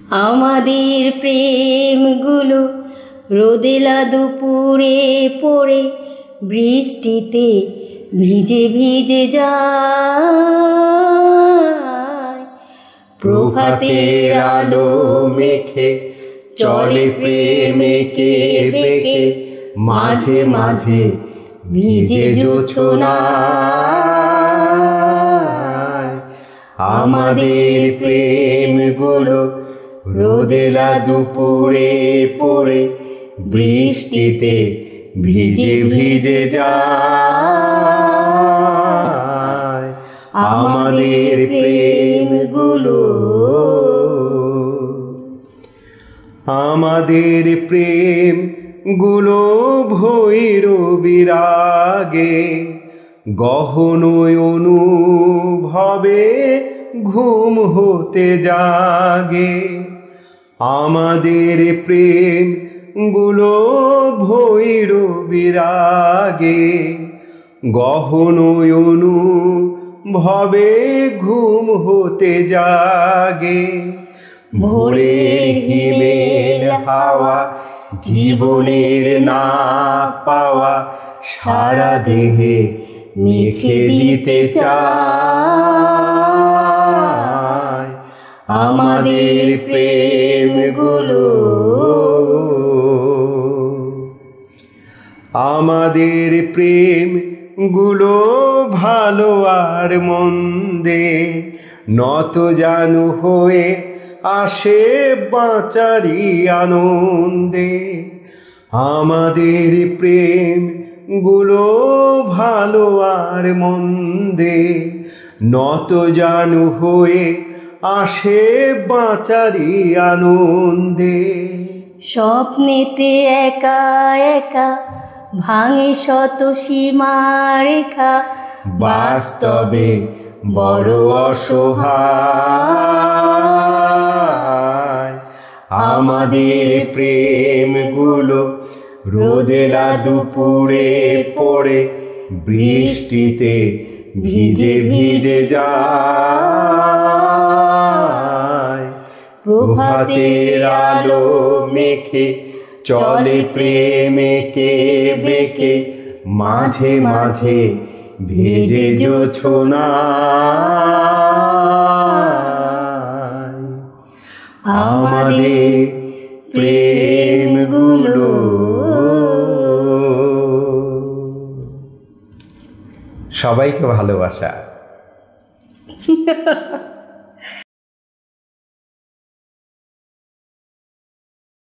আমাদের প্রেমগুলো রোদেলা দুপুরে পড়ে বৃষ্টিতে ভিজে ভিজে যায়। প্রভাতের আলো মেখে চলে প্রেমেকে বেঁকে, মাঝে মাঝে ভিজে জোছনায়। আমাদের প্রেমগুলো রোদেলা দুপুরে পড়ে বৃষ্টিতে ভিজে ভিজে যায়। আমাদের প্রেমগুলো, আমাদের প্রেমগুলো ভৈরবীর রাগে গহন অনুভবে ঘুম হতে জাগে। আমাদের প্রেমগুলো ভৈরবীর রাগে গহন অনুভবে ঘুম হতে জাগে। ভোরের হিমেল হাওয়া জীবনের না পাওয়া সারা দেহে মেখে দিতে চায়। আমাদের প্রেমগুলো, আমাদের প্রেমগুলো ভালো আর মন্দে নত জানু হয়ে আসে বাঁচারি আনন্দে। আমাদের প্রেমগুলো ভালো আর মন্দে নত জানু হয়ে আসে বাঁচারি আনন্দে। স্বপ্নেতে একা একা ভাঙে শত সীমারেখা, বাস্তবে বড় অসহায়। আমাদের প্রেমগুলো রোদেলা দুপুরে পড়ে বৃষ্টিতে ভিজে ভিজে যায়। প্রভাতের আলো মেখে চলে প্রেমেকে বেঁকে, মাঝে মাঝে ভেজে জোছনায়। আমাদের প্রেমগুলো। সবাইকে ভালোবাসা।